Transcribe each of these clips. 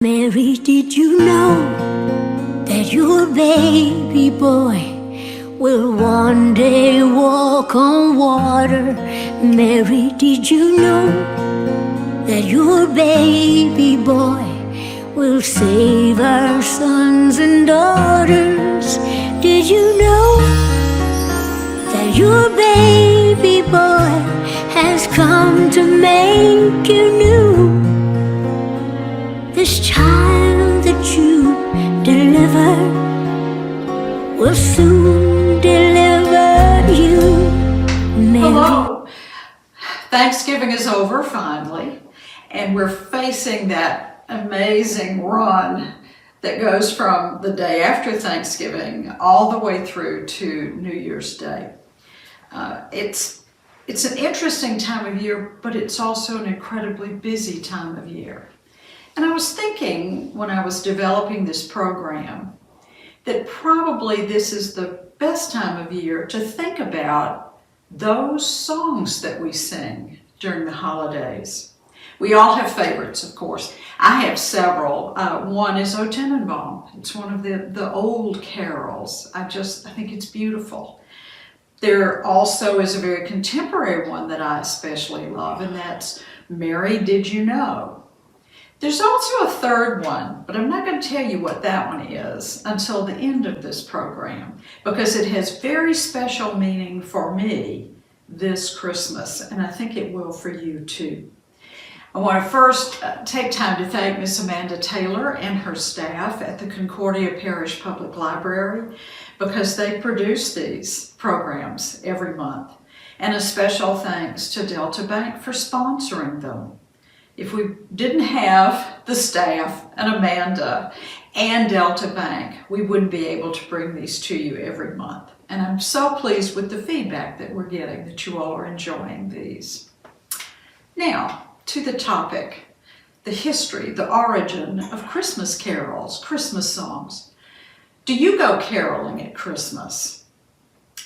Mary, did you know that your baby boy will one day walk on water? Mary, did you know that your baby boy will save our sons and daughters? Did you know that your baby boy has come to make you new? This child that you delivered will soon deliver you, Mary. Hello. Thanksgiving is over finally, and we're facing that amazing run that goes from the day after Thanksgiving all the way through to New Year's Day. It's an interesting time of year, but it's also an incredibly busy time of year. And I was thinking when I was developing this program that probably this is the best time of year to think about those songs that we sing during the holidays. We all have favorites, of course. I have several. One is O Tannenbaum. It's one of the old carols. I think it's beautiful. There also is a very contemporary one that I especially love, and that's Mary, Did You Know? There's also a third one, but I'm not going to tell you what that one is until the end of this program, because it has very special meaning for me this Christmas, and I think it will for you too. I want to first take time to thank Miss Amanda Taylor and her staff at the Concordia Parish Public Library, because they produce these programs every month. And a special thanks to Delta Bank for sponsoring them. If we didn't have the staff and Amanda and Delta Bank, we wouldn't be able to bring these to you every month. And I'm so pleased with the feedback that we're getting, that you all are enjoying these. Now, to the topic, the history, the origin of Christmas carols, Christmas songs. Do you go caroling at Christmas?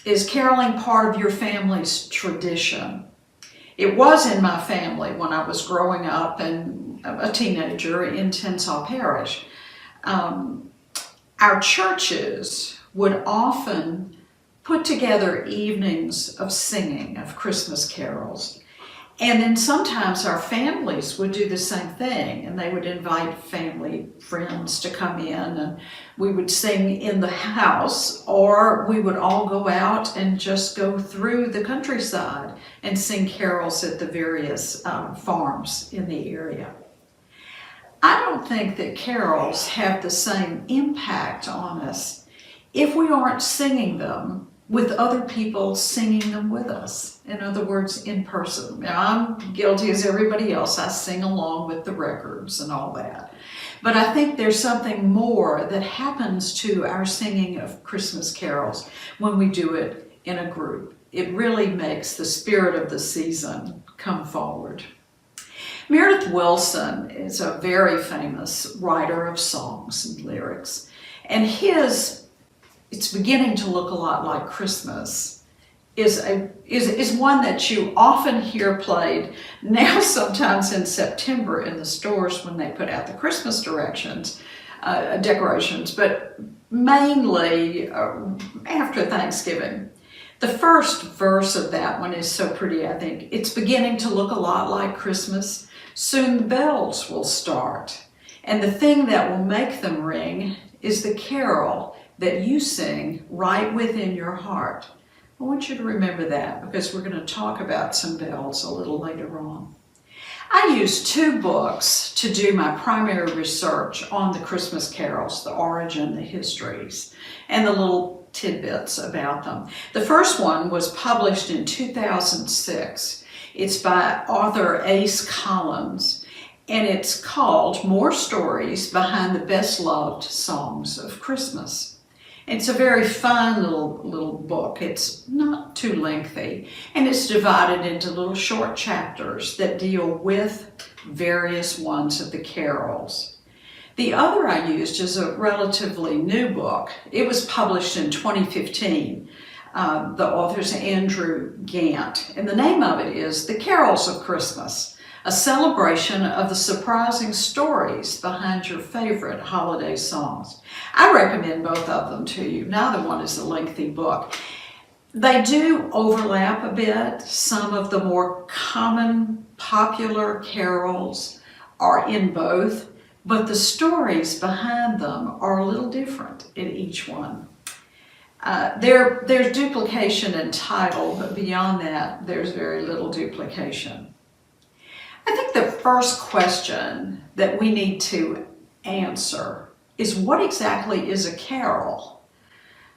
Is caroling part of your family's tradition? It was in my family when I was growing up and a teenager in Tenshaw Parish. Our churches would often put together evenings of singing of Christmas carols. And then sometimes our families would do the same thing, and they would invite family friends to come in, and we would sing in the house, or we would all go out and just go through the countryside and sing carols at the various farms in the area. I don't think that carols have the same impact on us if we aren't singing them with other people singing them with us. In other words, in person. Now, I'm guilty as everybody else. I sing along with the records and all that. But I think there's something more that happens to our singing of Christmas carols when we do it in a group. It really makes the spirit of the season come forward. Meredith Willson is a very famous writer of songs and lyrics, and It's Beginning to Look a Lot Like Christmas is one that you often hear played now, sometimes in September in the stores when they put out the Christmas decorations, but mainly after Thanksgiving. The first verse of that one is so pretty, I think. It's beginning to look a lot like Christmas. Soon the bells will start. And the thing that will make them ring is the carol that you sing right within your heart. I want you to remember that, because we're going to talk about some bells a little later on. I used two books to do my primary research on the Christmas carols, the origin, the histories, and the little tidbits about them. The first one was published in 2006. It's by author Ace Collins, and it's called More Stories Behind the Best Loved Songs of Christmas. It's a very fun little book. It's not too lengthy, and it's divided into little short chapters that deal with various ones of the carols. The other I used is a relatively new book. It was published in 2015. The author's Andrew Gant, and the name of it is The Carols of Christmas, a celebration of the surprising stories behind your favorite holiday songs. I recommend both of them to you. Neither one is a lengthy book. They do overlap a bit. Some of the more common, popular carols are in both, but the stories behind them are a little different in each one. There's duplication in title, but beyond that, there's very little duplication. I think the first question that we need to answer is, what exactly is a carol?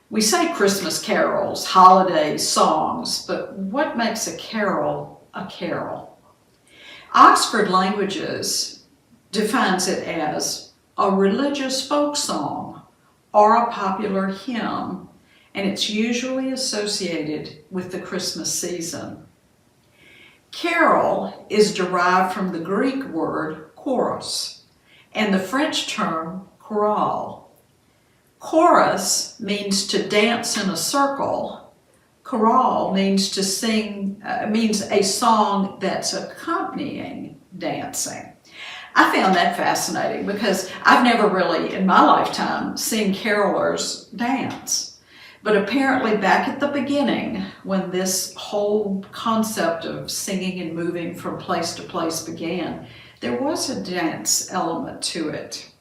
We say Christmas carols, holiday songs, but what makes a carol a carol? Oxford Languages defines it as a religious folk song or a popular hymn, and it's usually associated with the Christmas season. Carol is derived from the Greek word chorus and the French term chorale. Chorus means to dance in a circle. Chorale means to sing, means a song that's accompanying dancing. I found that fascinating because I've never really, in my lifetime, seen carolers dance. But apparently back at the beginning, when this whole concept of singing and moving from place to place began, there was a dance element to it.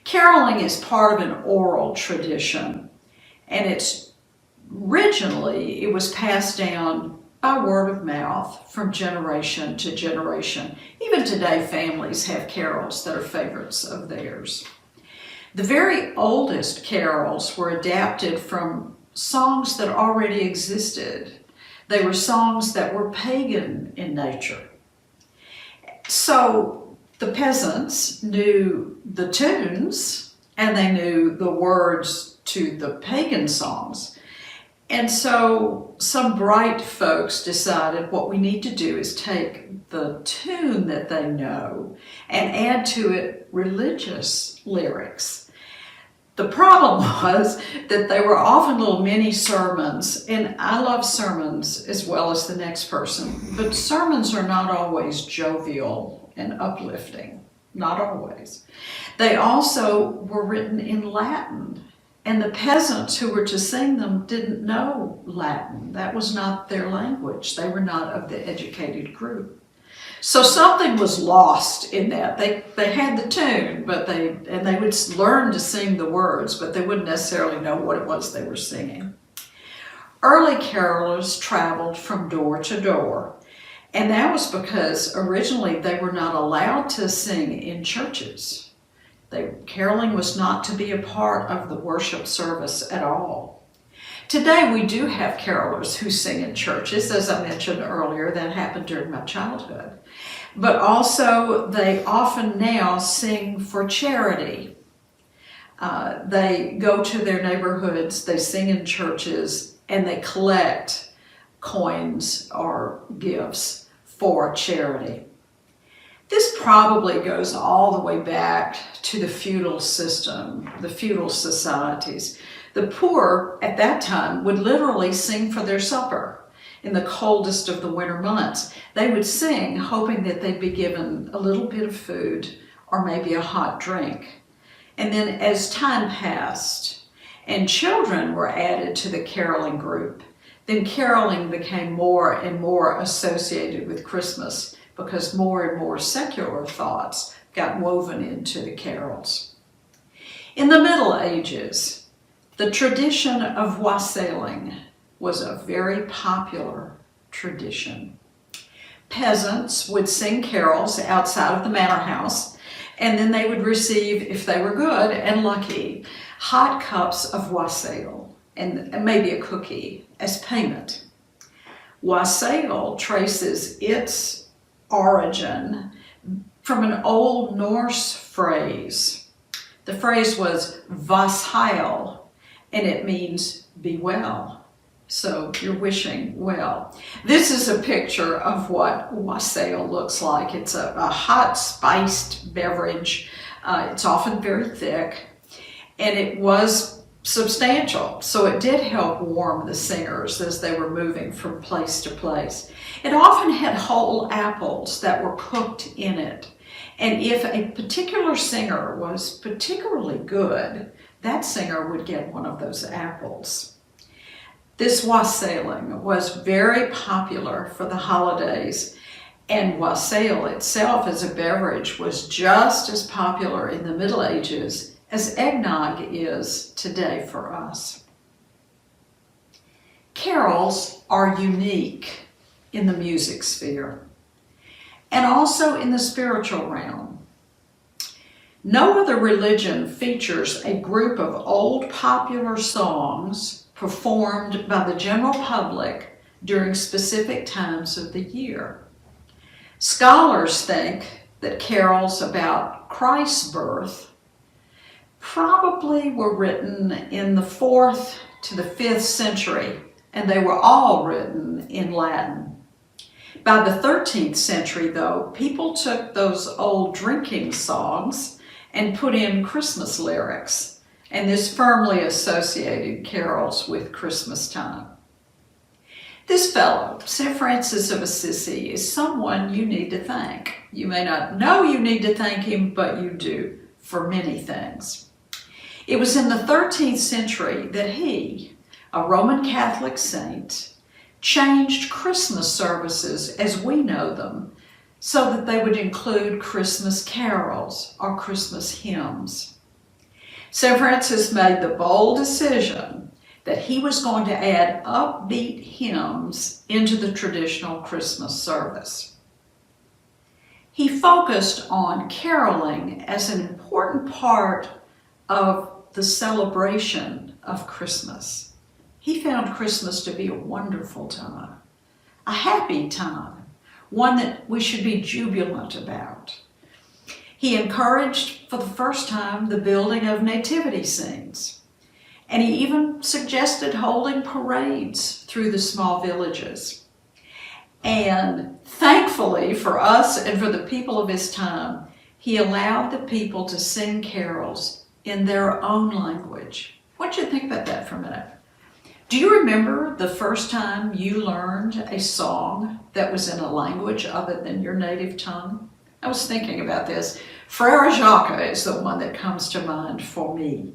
Caroling is part of an oral tradition, and it was passed down by word of mouth from generation to generation. Even today, families have carols that are favorites of theirs. The very oldest carols were adapted from songs that already existed. They were songs that were pagan in nature. So the peasants knew the tunes and they knew the words to the pagan songs. And so some bright folks decided what we need to do is take the tune that they know and add to it religious lyrics. The problem was that they were often little mini sermons, and I love sermons as well as the next person, but sermons are not always jovial and uplifting, not always. They also were written in Latin, and the peasants who were to sing them didn't know Latin. That was not their language. They were not of the educated group. So something was lost in that. They had the tune, but they would learn to sing the words, but they wouldn't necessarily know what it was they were singing. Early carolers traveled from door to door, and that was because originally they were not allowed to sing in churches. Caroling was not to be a part of the worship service at all. Today we do have carolers who sing in churches, as I mentioned earlier. That happened during my childhood. But also they often now sing for charity. They go to their neighborhoods, they sing in churches, and they collect coins or gifts for charity. This probably goes all the way back to the feudal system, the feudal societies. The poor at that time would literally sing for their supper in the coldest of the winter months. They would sing hoping that they'd be given a little bit of food or maybe a hot drink. And then as time passed and children were added to the caroling group, then caroling became more and more associated with Christmas because more and more secular thoughts got woven into the carols. In the Middle Ages, the tradition of wassailing was a very popular tradition. Peasants would sing carols outside of the manor house, and then they would receive, if they were good and lucky, hot cups of wassail and maybe a cookie as payment. Wassail traces its origin from an Old Norse phrase. The phrase was Wassheil, and it means be well. So you're wishing well. This is a picture of what wassail looks like. It's a hot, spiced beverage. It's often very thick, and it was substantial, so it did help warm the singers as they were moving from place to place. It often had whole apples that were cooked in it, and if a particular singer was particularly good, that singer would get one of those apples. This wassailing was very popular for the holidays, and wassail itself as a beverage was just as popular in the Middle Ages as eggnog is today for us. Carols are unique in the music sphere and also in the spiritual realm. No other religion features a group of old popular songs performed by the general public during specific times of the year. Scholars think that carols about Christ's birth probably were written in the 4th to the 5th century, and they were all written in Latin. By the 13th century, though, people took those old drinking songs and put in Christmas lyrics, and this firmly associated carols with Christmas time. This fellow, St. Francis of Assisi, is someone you need to thank. You may not know you need to thank him, but you do for many things. It was in the 13th century that he, a Roman Catholic saint, changed Christmas services as we know them so that they would include Christmas carols or Christmas hymns. St. Francis made the bold decision that he was going to add upbeat hymns into the traditional Christmas service. He focused on caroling as an important part of the celebration of Christmas. He found Christmas to be a wonderful time, a happy time, one that we should be jubilant about. He encouraged for the first time the building of nativity scenes, and he even suggested holding parades through the small villages. And thankfully for us and for the people of his time, he allowed the people to sing carols in their own language. What do you think about that for a minute? Do you remember the first time you learned a song that was in a language other than your native tongue? I was thinking about this. Frere Jacques is the one that comes to mind for me.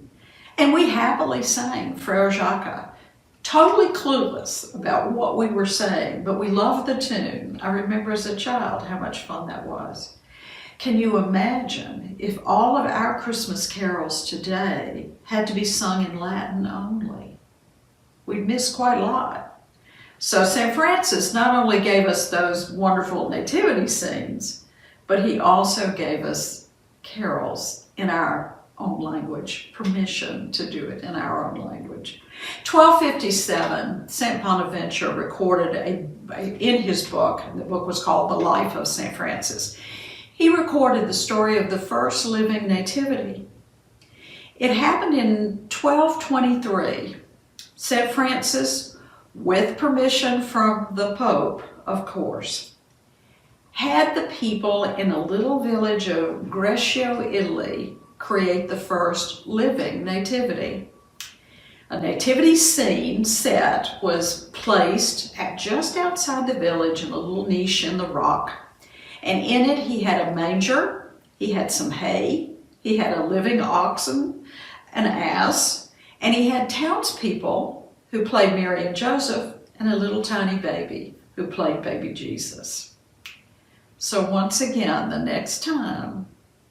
And we happily sang Frere Jacques, totally clueless about what we were saying, but we loved the tune. I remember as a child how much fun that was. Can you imagine if all of our Christmas carols today had to be sung in Latin only? We'd miss quite a lot. So St. Francis not only gave us those wonderful nativity scenes, but he also gave us carols in our own language, permission to do it in our own language. 1257, St. Bonaventure recorded in his book, and the book was called The Life of St. Francis, he recorded the story of the first living nativity. It happened in 1223. St. Francis, with permission from the Pope, of course, had the people in a little village of Greccio, Italy, create the first living nativity. A nativity scene set was placed just outside the village in a little niche in the rock. And in it, he had a manger, he had some hay, he had a living oxen, an ass, and he had townspeople who played Mary and Joseph, and a little tiny baby who played baby Jesus. So once again, the next time,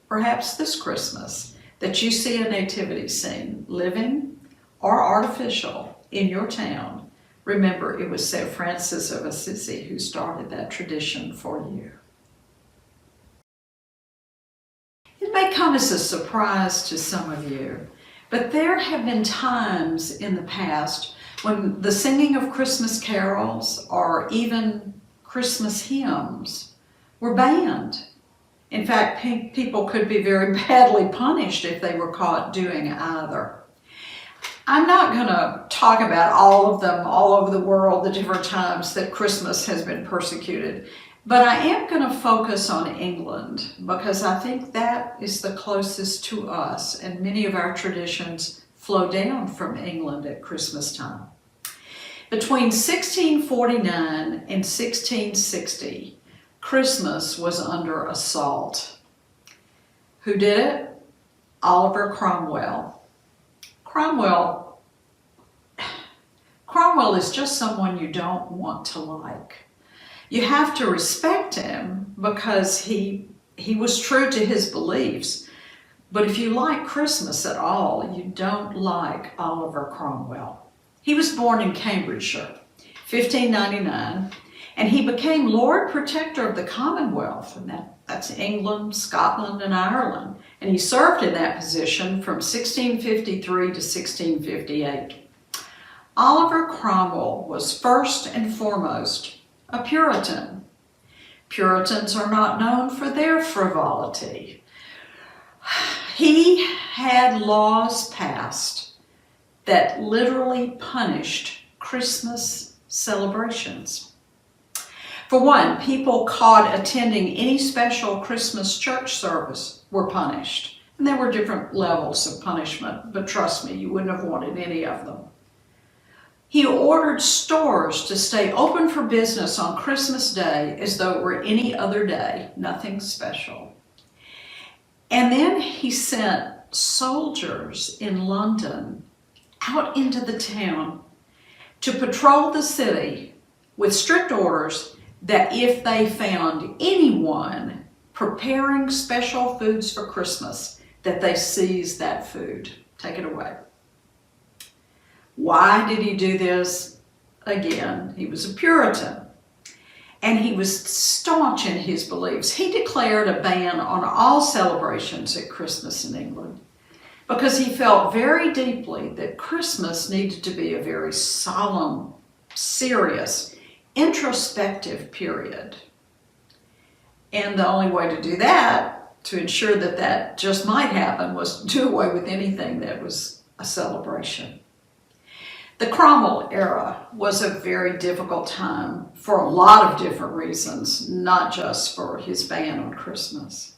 perhaps this Christmas, that you see a nativity scene, living or artificial, in your town, remember it was St. Francis of Assisi who started that tradition for you. It may come as a surprise to some of you, but there have been times in the past when the singing of Christmas carols or even Christmas hymns were banned. In fact, people could be very badly punished if they were caught doing either. I'm not going to talk about all of them all over the world, the different times that Christmas has been persecuted, but I am going to focus on England because I think that is the closest to us and many of our traditions flow down from England at Christmas time. Between 1649 and 1660, Christmas was under assault. Who did it? Oliver Cromwell. Cromwell is just someone you don't want to like. You have to respect him because he was true to his beliefs. But if you like Christmas at all, you don't like Oliver Cromwell. He was born in Cambridgeshire, 1599, and he became Lord Protector of the Commonwealth, and that's England, Scotland, and Ireland. And he served in that position from 1653 to 1658. Oliver Cromwell was first and foremost a Puritan. Puritans are not known for their frivolity. He had laws passed that literally punished Christmas celebrations. For one, people caught attending any special Christmas church service were punished. And there were different levels of punishment, but trust me, you wouldn't have wanted any of them. He ordered stores to stay open for business on Christmas Day as though it were any other day, nothing special. And then he sent soldiers in London out into the town to patrol the city with strict orders that if they found anyone preparing special foods for Christmas, that they seize that food, take it away. Why did he do this? Again, he was a Puritan, and he was staunch in his beliefs. He declared a ban on all celebrations at Christmas in England because he felt very deeply that Christmas needed to be a very solemn, serious, introspective period. And the only way to do that, to ensure that that just might happen, was to do away with anything that was a celebration. The Cromwell era was a very difficult time for a lot of different reasons, not just for his ban on Christmas.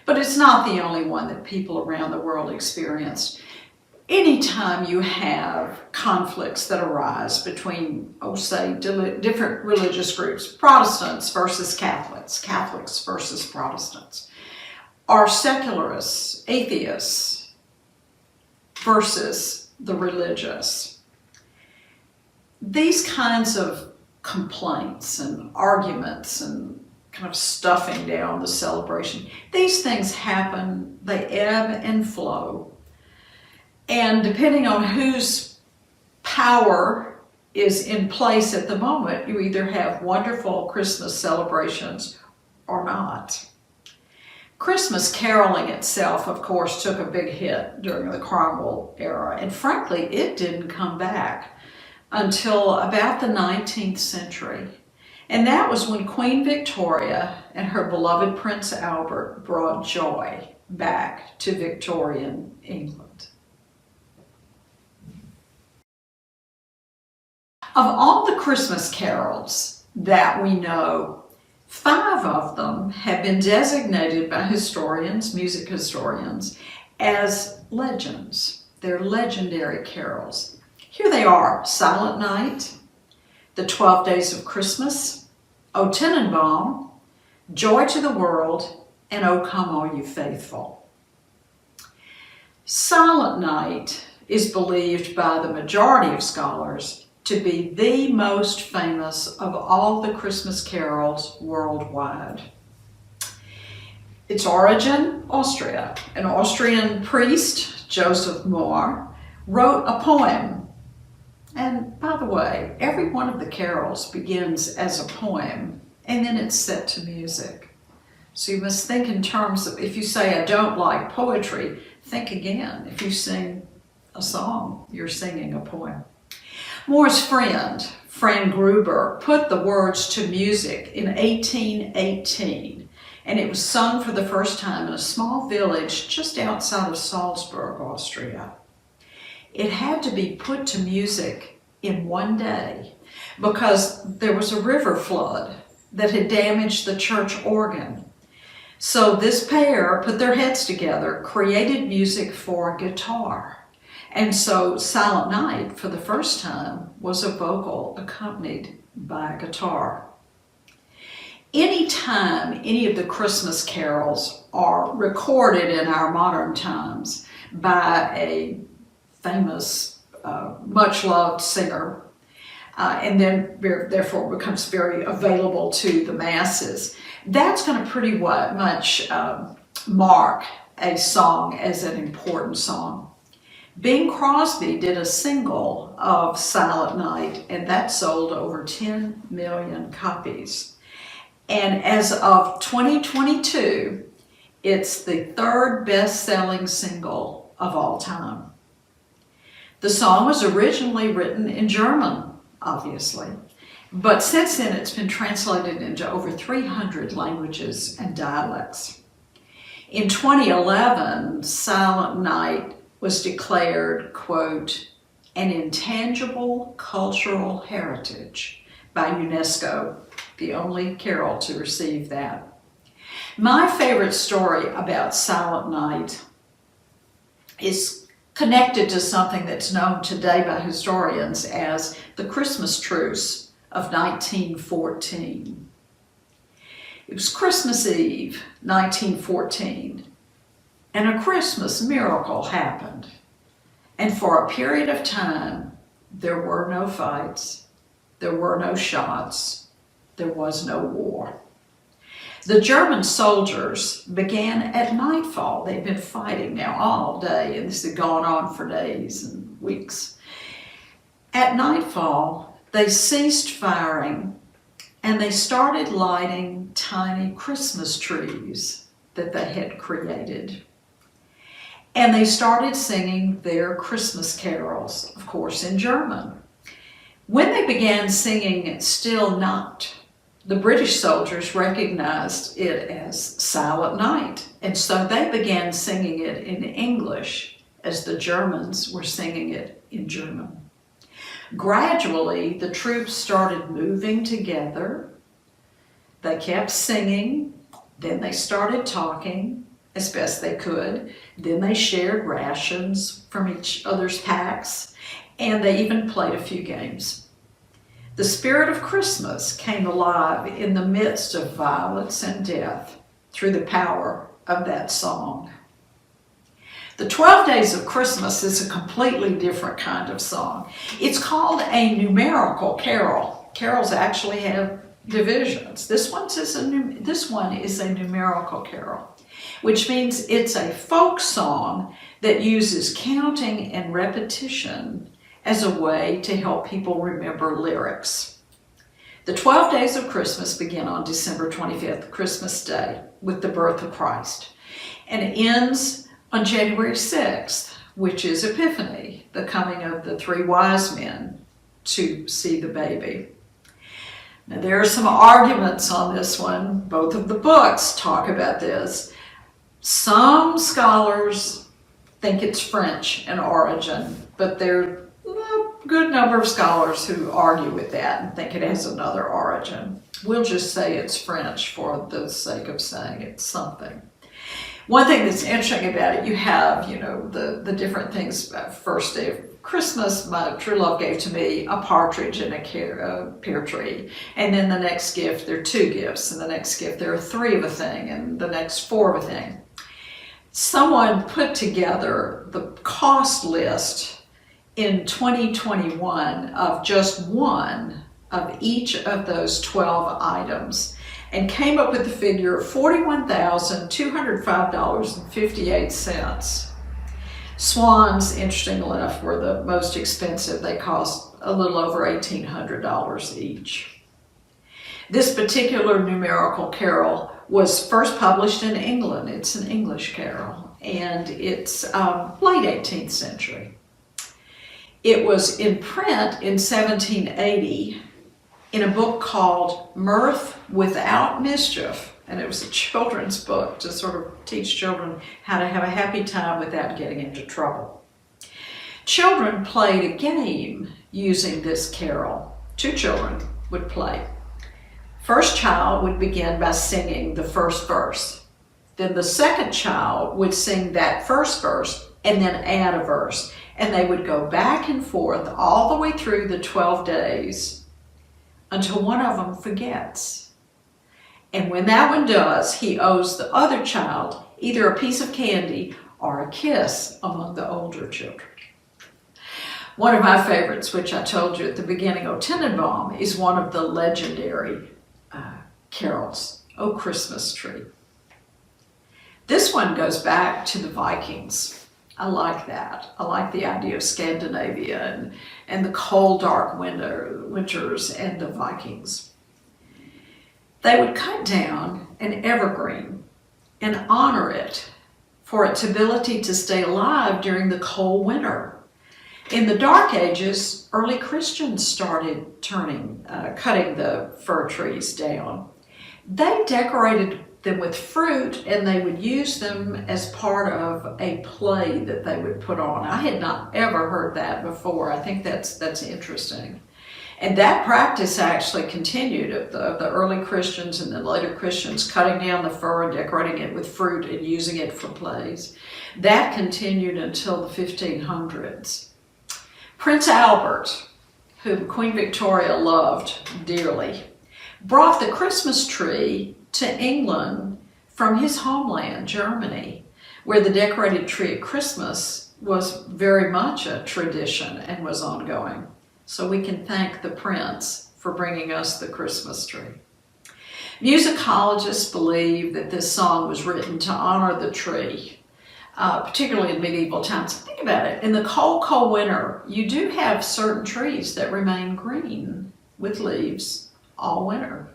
But it's not the only one that people around the world experienced. Anytime you have conflicts that arise between, say, different religious groups, Protestants versus Catholics, Catholics versus Protestants, or secularists, atheists versus the religious, these kinds of complaints and arguments and kind of stuffing down the celebration, these things happen, they ebb and flow. And depending on whose power is in place at the moment, you either have wonderful Christmas celebrations or not. Christmas caroling itself, of course, took a big hit during the Cromwell era, and frankly, it didn't come back until about the 19th century. And that was when Queen Victoria and her beloved Prince Albert brought joy back to Victorian England. Of all the Christmas carols that we know, 5 of them have been designated by historians, music historians, as legends. They're legendary carols. Here they are: Silent Night, The 12 Days of Christmas, O Tannenbaum, Joy to the World, and O Come All You Faithful. Silent Night is believed by the majority of scholars to be the most famous of all the Christmas carols worldwide. Its origin, Austria. An Austrian priest, Joseph Mohr, wrote a poem. And by the way, every one of the carols begins as a poem, and then it's set to music. So you must think in terms of, if you say, I don't like poetry, think again. If you sing a song, you're singing a poem. Mohr's friend, Fran Gruber, put the words to music in 1818, and it was sung for the first time in a small village just outside of Salzburg, Austria. It had to be put to music in one day because there was a river flood that had damaged the church organ. So this pair put their heads together, created music for guitar. And so Silent Night, for the first time, was a vocal accompanied by a guitar. Anytime any of the Christmas carols are recorded in our modern times by a famous, much-loved singer, and then therefore becomes very available to the masses, that's going to pretty much mark a song as an important song. Bing Crosby did a single of Silent Night, and that sold over 10 million copies. And as of 2022, it's the third best-selling single of all time. The song was originally written in German, obviously, but since then it's been translated into over 300 languages and dialects. In 2011, Silent Night was declared, quote, an intangible cultural heritage by UNESCO, the only carol to receive that. My favorite story about Silent Night is connected to something that's known today by historians as the Christmas truce of 1914. It was Christmas Eve, 1914, and a Christmas miracle happened. And for a period of time, there were no fights, there were no shots, there was no war. The German soldiers began at nightfall. They'd been fighting now all day, and this had gone on for days and weeks. At nightfall, they ceased firing, and they started lighting tiny Christmas trees that they had created. And they started singing their Christmas carols, of course, in German. When they began singing Still Nacht, the British soldiers recognized it as Silent Night, and so they began singing it in English as the Germans were singing it in German. Gradually, the troops started moving together. They kept singing, then they started talking as best they could, then they shared rations from each other's packs, and they even played a few games. The spirit of Christmas came alive in the midst of violence and death through the power of that song. The 12 Days of Christmas is a completely different kind of song. It's called a numerical carol. Carols actually have divisions. This one is a numerical carol, which means it's a folk song that uses counting and repetition as a way to help people remember lyrics. The 12 Days of Christmas begin on December 25th, Christmas Day, with the birth of Christ, and it ends on January 6th, which is Epiphany, the coming of the three wise men to see the baby. Now, there are some arguments on this one. Both of the books talk about this. Some scholars think it's French in origin, but there are a good number of scholars who argue with that and think it has another origin. We'll just say it's French for the sake of saying it's something. One thing that's interesting about it, you have, the different things. First day of Christmas, my true love gave to me a partridge and a pear tree. And then the next gift, there are 2 gifts. And the next gift, there are 3 of a thing. And the next 4 of a thing. Someone put together the cost list in 2021 of just one of each of those 12 items and came up with the figure of $41,205.58. Swans, interestingly enough, were the most expensive. They cost a little over $1,800 each. This particular numerical carol was first published in England. It's an English carol, and it's late 18th century. It was in print in 1780 in a book called Mirth Without Mischief, and it was a children's book to sort of teach children how to have a happy time without getting into trouble. Children played a game using this carol. 2 children would play. First child would begin by singing the first verse. Then the second child would sing that first verse and then add a verse. And they would go back and forth all the way through the 12 days until one of them forgets. And when that one does, he owes the other child either a piece of candy or a kiss among the older children. One of my favorites, which I told you at the beginning, O Tannenbaum, is one of the legendary carols, O Christmas Tree. This one goes back to the Vikings. I like that. I like the idea of Scandinavia and the cold, dark winters and the Vikings. They would cut down an evergreen and honor it for its ability to stay alive during the cold winter. In the Dark Ages, early Christians started cutting the fir trees down. They decorated them with fruit, and they would use them as part of a play that they would put on. I had not ever heard that before. I think that's interesting. And that practice actually continued of the early Christians and the later Christians cutting down the fir and decorating it with fruit and using it for plays. That continued until the 1500s. Prince Albert, whom Queen Victoria loved dearly, brought the Christmas tree to England from his homeland, Germany, where the decorated tree at Christmas was very much a tradition and was ongoing. So we can thank the Prince for bringing us the Christmas tree. Musicologists believe that this song was written to honor the tree, particularly in medieval times. Think about it. In the cold, cold winter, you do have certain trees that remain green with leaves all winter.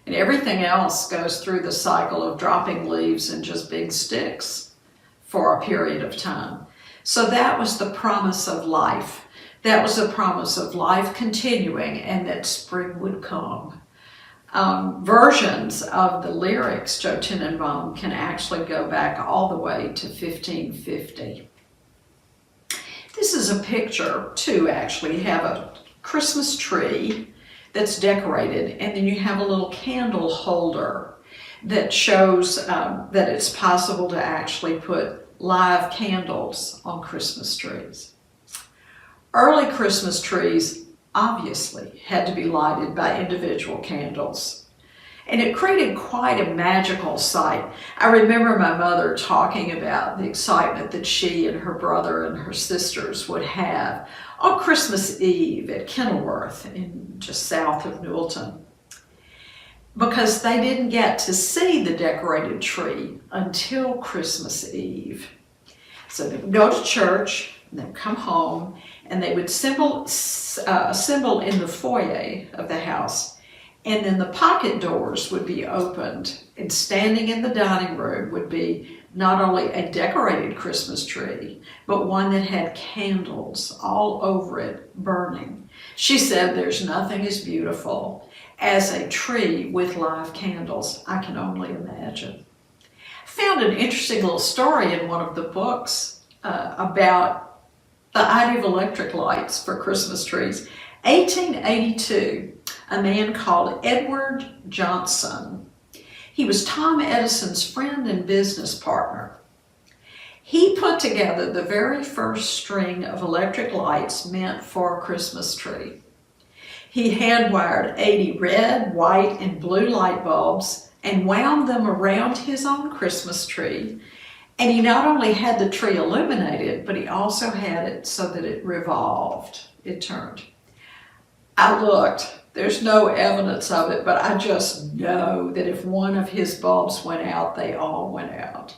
And everything else goes through the cycle of dropping leaves and just big sticks for a period of time. So that was the promise of life. That was the promise of life continuing and that spring would come. Versions of the lyrics, Joe Tannenbaum, can actually go back all the way to 1550. This is a picture, too, actually. You have a Christmas tree that's decorated, and then you have a little candle holder that shows that it's possible to actually put live candles on Christmas trees. Early Christmas trees obviously had to be lighted by individual candles, and it created quite a magical sight. I remember my mother talking about the excitement that she and her brother and her sisters would have on Christmas Eve at Kenilworth, just south of Newellton, because they didn't get to see the decorated tree until Christmas Eve. So they would go to church, and they'd come home, and they would assemble in the foyer of the house, and then the pocket doors would be opened, and standing in the dining room would be not only a decorated Christmas tree, but one that had candles all over it burning. She said there's nothing as beautiful as a tree with live candles. I can only imagine. I found an interesting little story in one of the books about the idea of electric lights for Christmas trees. 1882, a man called Edward Johnson. He was Tom Edison's friend and business partner. He put together the very first string of electric lights meant for a Christmas tree. He hand-wired 80 red, white, and blue light bulbs and wound them around his own Christmas tree. And he not only had the tree illuminated, but he also had it so that it revolved, it turned. I looked. There's no evidence of it, but I just know that if one of his bulbs went out, they all went out.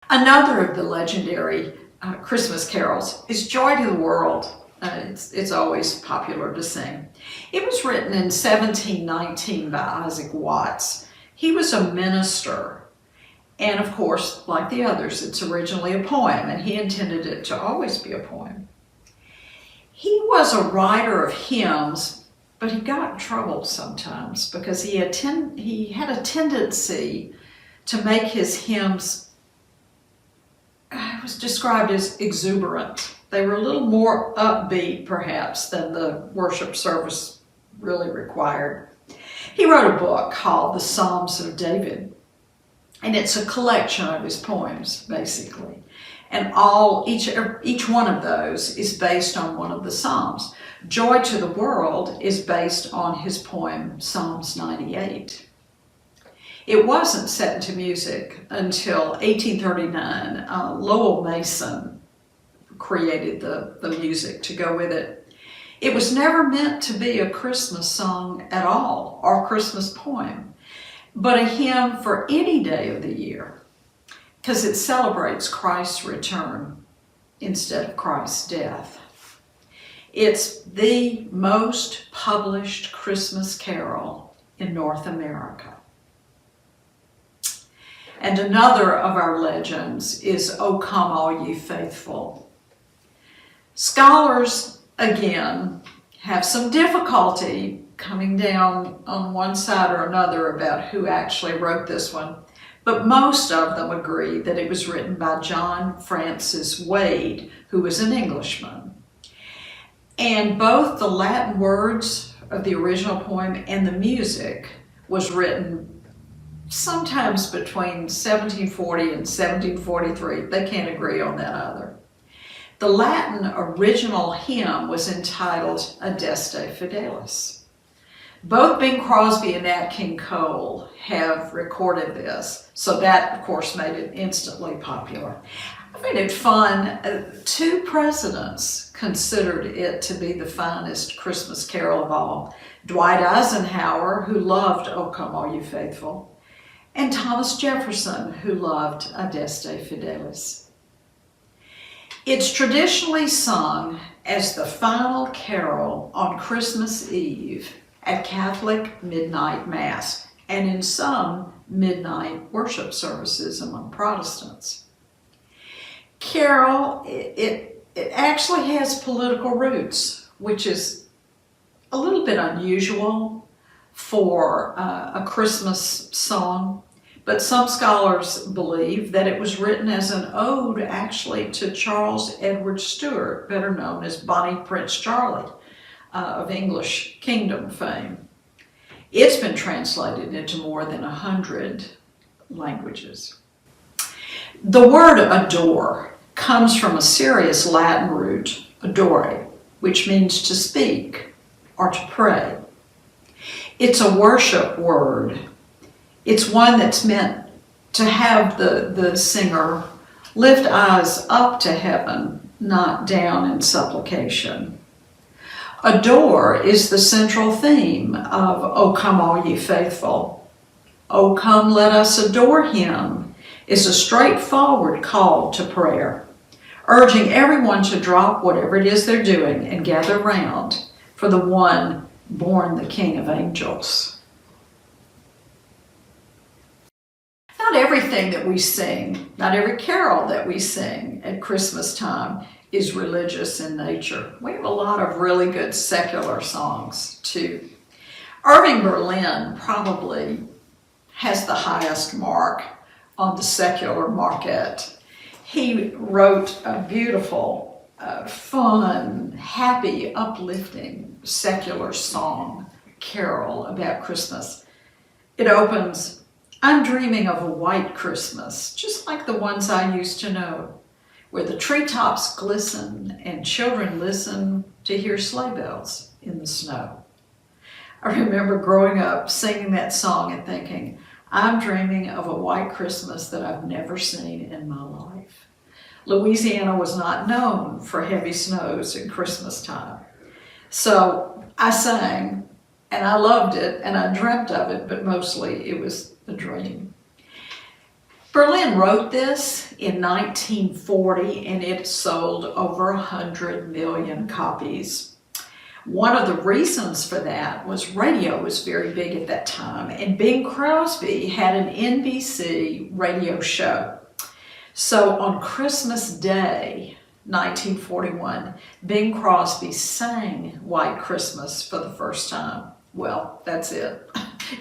Another of the legendary Christmas carols is Joy to the World. It's always popular to sing. It was written in 1719 by Isaac Watts. He was a minister. And of course, like the others, it's originally a poem, and he intended it to always be a poem. He was a writer of hymns, but he got in trouble sometimes because he had a tendency to make his hymns, it was described as exuberant. They were a little more upbeat, perhaps, than the worship service really required. He wrote a book called The Psalms of David. And it's a collection of his poems, basically. And each one of those is based on one of the Psalms. Joy to the World is based on his poem, Psalms 98. It wasn't set into music until 1839. Lowell Mason created the music to go with it. It was never meant to be a Christmas song at all, or a Christmas poem, but a hymn for any day of the year, because it celebrates Christ's return instead of Christ's death. It's the most published Christmas carol in North America. And another of our legends is O Come All Ye Faithful. Scholars, again, have some difficulty coming down on one side or another about who actually wrote this one, but most of them agree that it was written by John Francis Wade, who was an Englishman. And both the Latin words of the original poem and the music was written sometimes between 1740 and 1743. They can't agree on that either. The Latin original hymn was entitled Adeste Fidelis. Both Bing Crosby and Nat King Cole have recorded this, so that, of course, made it instantly popular. I find it fun. Two presidents considered it to be the finest Christmas carol of all. Dwight Eisenhower, who loved O Come All You Faithful, and Thomas Jefferson, who loved Adeste Fidelis. It's traditionally sung as the final carol on Christmas Eve at Catholic midnight mass and in some midnight worship services among Protestants. Carol, it actually has political roots, which is a little bit unusual for a Christmas song, but some scholars believe that it was written as an ode actually to Charles Edward Stuart, better known as Bonnie Prince Charlie, of English kingdom fame. It's been translated into more than 100 languages. The word adore comes from a serious Latin root, adore, which means to speak or to pray. It's a worship word. It's one that's meant to have the singer lift eyes up to heaven, not down in supplication. Adore is the central theme of O Come All Ye Faithful. O come, let us adore him is a straightforward call to prayer, urging everyone to drop whatever it is they're doing and gather round for the one born the King of Angels. Not everything that we sing, not every carol that we sing at Christmas time is religious in nature. We have a lot of really good secular songs too. Irving Berlin probably has the highest mark on the secular market. He wrote a beautiful, fun, happy, uplifting secular song, carol about Christmas. It opens, I'm dreaming of a white Christmas, just like the ones I used to know, where the treetops glisten and children listen to hear sleigh bells in the snow. I remember growing up singing that song and thinking, I'm dreaming of a white Christmas that I've never seen in my life. Louisiana was not known for heavy snows at Christmas time. So I sang and I loved it and I dreamt of it, but mostly it was a dream. Berlin wrote this in 1940 and it sold over 100 million copies. One of the reasons for that was radio was very big at that time, and Bing Crosby had an NBC radio show. So on Christmas Day, 1941, Bing Crosby sang White Christmas for the first time. Well, that's it.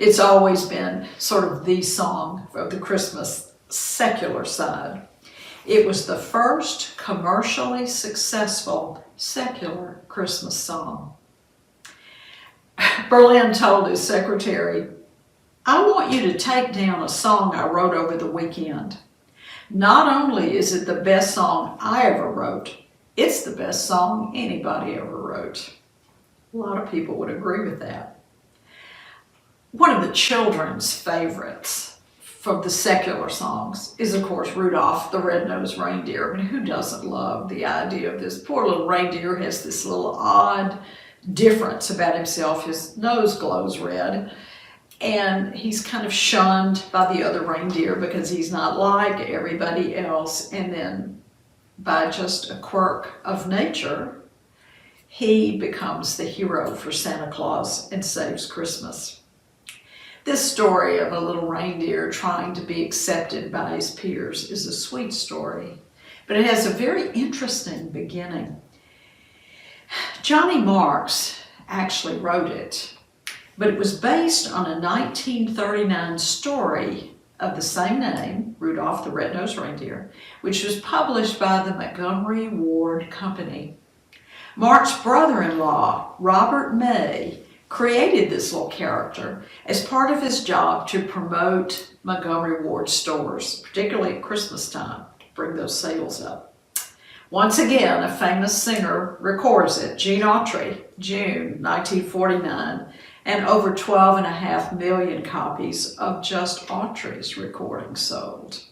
It's always been sort of the song of the Christmas secular side. It was the first commercially successful secular Christmas song. Berlin told his secretary, I want you to take down a song I wrote over the weekend. Not only is it the best song I ever wrote, it's the best song anybody ever wrote. A lot of people would agree with that. One of the children's favorites from the secular songs is, of course, Rudolph the Red-Nosed Reindeer. I mean, who doesn't love the idea of this poor little reindeer has this little odd difference about himself. His nose glows red, and he's kind of shunned by the other reindeer because he's not like everybody else. And then by just a quirk of nature, he becomes the hero for Santa Claus and saves Christmas. This story of a little reindeer trying to be accepted by his peers is a sweet story, but it has a very interesting beginning. Johnny Marks actually wrote it, but it was based on a 1939 story of the same name, Rudolph the Red-Nosed Reindeer, which was published by the Montgomery Ward Company. Mark's brother-in-law, Robert May, created this little character as part of his job to promote Montgomery Ward stores, particularly at Christmas time, to bring those sales up. Once again, a famous singer records it, Gene Autry, June 1949, and over 12.5 million copies of just Autry's recording sold.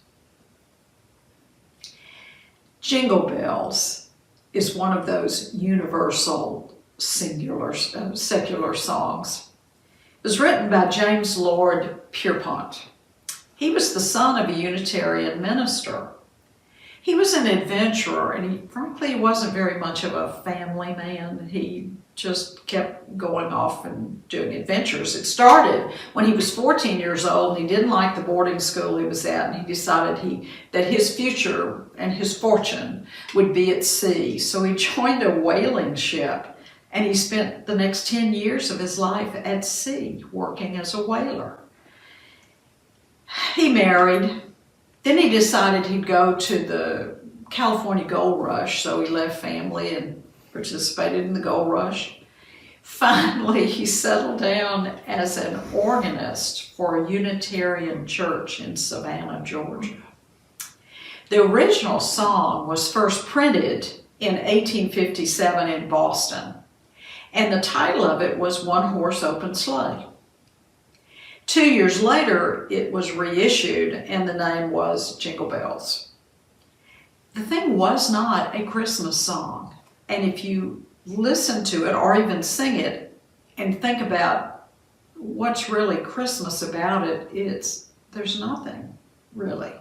Jingle Bells is one of those universal secular songs. It was written by James Lord Pierpont. He was the son of a Unitarian minister. He was an adventurer, and frankly, he wasn't very much of a family man. He just kept going off and doing adventures. It started when he was 14 years old, and he didn't like the boarding school he was at, and he decided that his future and his fortune would be at sea. So he joined a whaling ship, and he spent the next 10 years of his life at sea working as a whaler. He married. Then he decided he'd go to the California gold rush, so he left family and participated in the gold rush. Finally, he settled down as an organist for a Unitarian church in Savannah, Georgia. The original song was first printed in 1857 in Boston, and the title of it was One Horse Open Sleigh. 2 years later, it was reissued, and the name was Jingle Bells. The thing was not a Christmas song, and if you listen to it or even sing it and think about what's really Christmas about it, there's nothing really.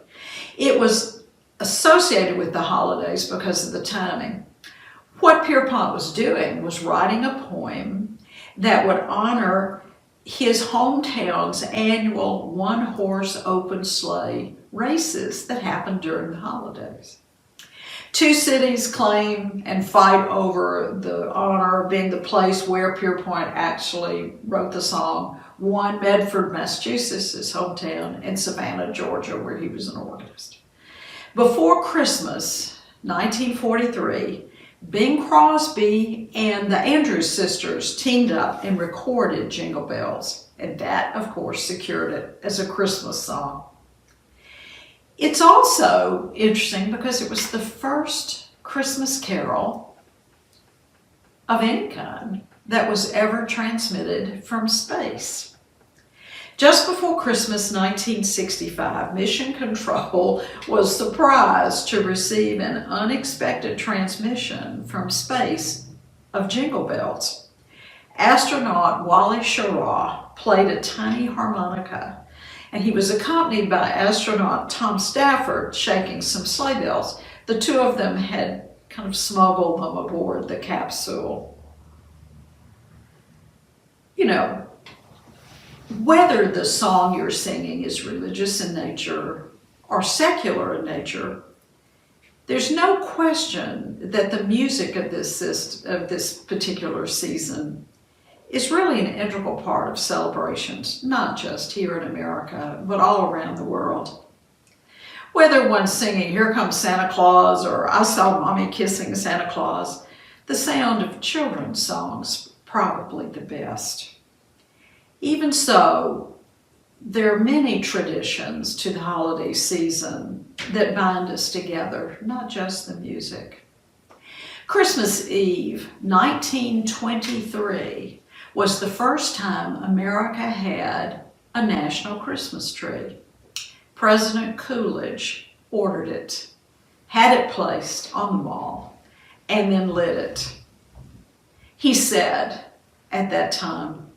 It was associated with the holidays because of the timing. What Pierpont was doing was writing a poem that would honor his hometown's annual one-horse open sleigh races that happened during the holidays. Two cities claim and fight over the honor of being the place where Pierpont actually wrote the song. One, Medford, Massachusetts, his hometown, and Savannah, Georgia, where he was an organist. Before Christmas, 1943, Bing Crosby and the Andrews sisters teamed up and recorded Jingle Bells, and that, of course, secured it as a Christmas song. It's also interesting because it was the first Christmas carol of any kind that was ever transmitted from space. Just before Christmas 1965, Mission Control was surprised to receive an unexpected transmission from space of Jingle Bells. Astronaut Wally Schirra played a tiny harmonica, and he was accompanied by astronaut Tom Stafford shaking some sleigh bells. The two of them had kind of smuggled them aboard the capsule. You know, whether the song you're singing is religious in nature or secular in nature, there's no question that the music of this particular season is really an integral part of celebrations, not just here in America, but all around the world. Whether one's singing Here Comes Santa Claus or I Saw Mommy Kissing Santa Claus, the sound of children's songs probably the best. Even so, There are many traditions to the holiday season that bind us together, not just the music. Christmas Eve, 1923, was the first time America had a national Christmas tree. President Coolidge ordered it, had it placed on the wall, and then lit it. He said at that time,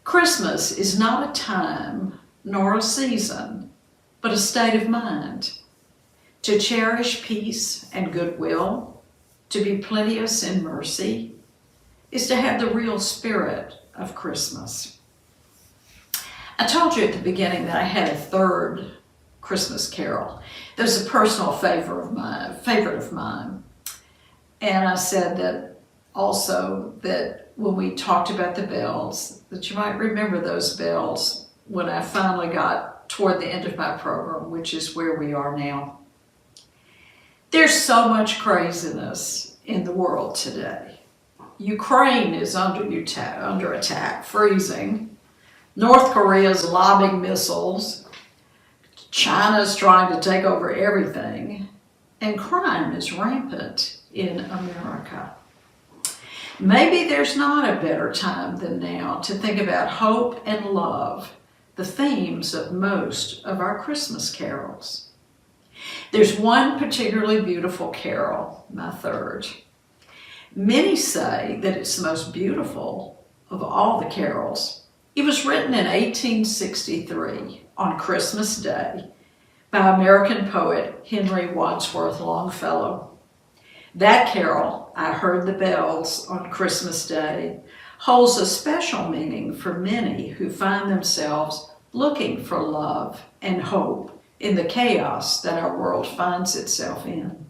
"Christmas is not a time nor a season, but a state of mind. To cherish peace and goodwill, to be plenteous in mercy, is to have the real spirit of Christmas." I told you at the beginning that I had a third Christmas carol. That was a personal favorite of mine. And I said that also that when we talked about the bells, that you might remember those bells when I finally got toward the end of my program, which is where we are now. There's so much craziness in the world today. Ukraine is under attack, freezing. North Korea's lobbing missiles. China's trying to take over everything. And crime is rampant in America. Maybe there's not a better time than now to think about hope and love, the themes of most of our Christmas carols. There's one particularly beautiful carol, my third. Many say that it's the most beautiful of all the carols. It was written in 1863 on Christmas Day by American poet Henry Wadsworth Longfellow. That carol, "I Heard the Bells on Christmas Day," holds a special meaning for many who find themselves looking for love and hope in the chaos that our world finds itself in.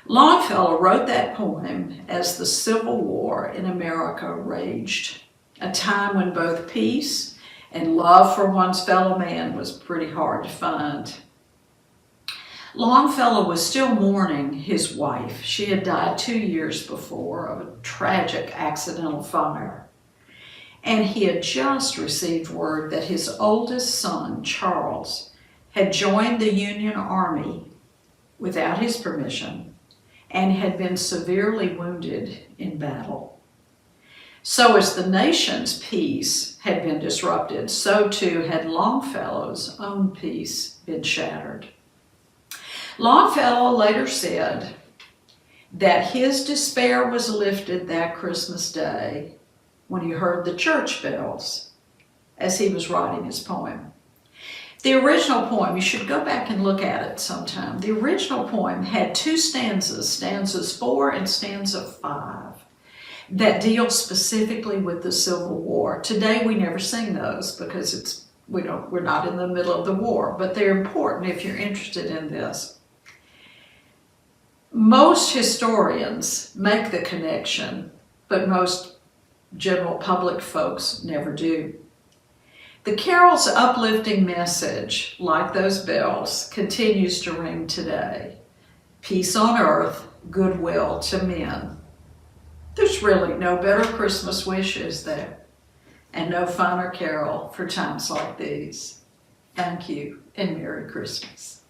Longfellow wrote that poem as the Civil War in America raged, a time when both peace and love for one's fellow man was pretty hard to find. Longfellow was still mourning his wife. She had died 2 years before of a tragic accidental fire. And he had just received word that his oldest son, Charles, had joined the Union Army without his permission and had been severely wounded in battle. So as the nation's peace had been disrupted, so too had Longfellow's own peace been shattered. Longfellow later said that his despair was lifted that Christmas Day when he heard the church bells as he was writing his poem. The original poem, you should go back and look at it sometime. The original poem had 2 stanzas, stanzas 4 and stanza 5, that deal specifically with the Civil War. Today we never sing those because we're not in the middle of the war, but they're important if you're interested in this. Most historians make the connection, but most general public folks never do. The carol's uplifting message, like those bells, continues to ring today. Peace on earth, goodwill to men. There's really no better Christmas wish, is there? And no finer carol for times like these. Thank you, and Merry Christmas.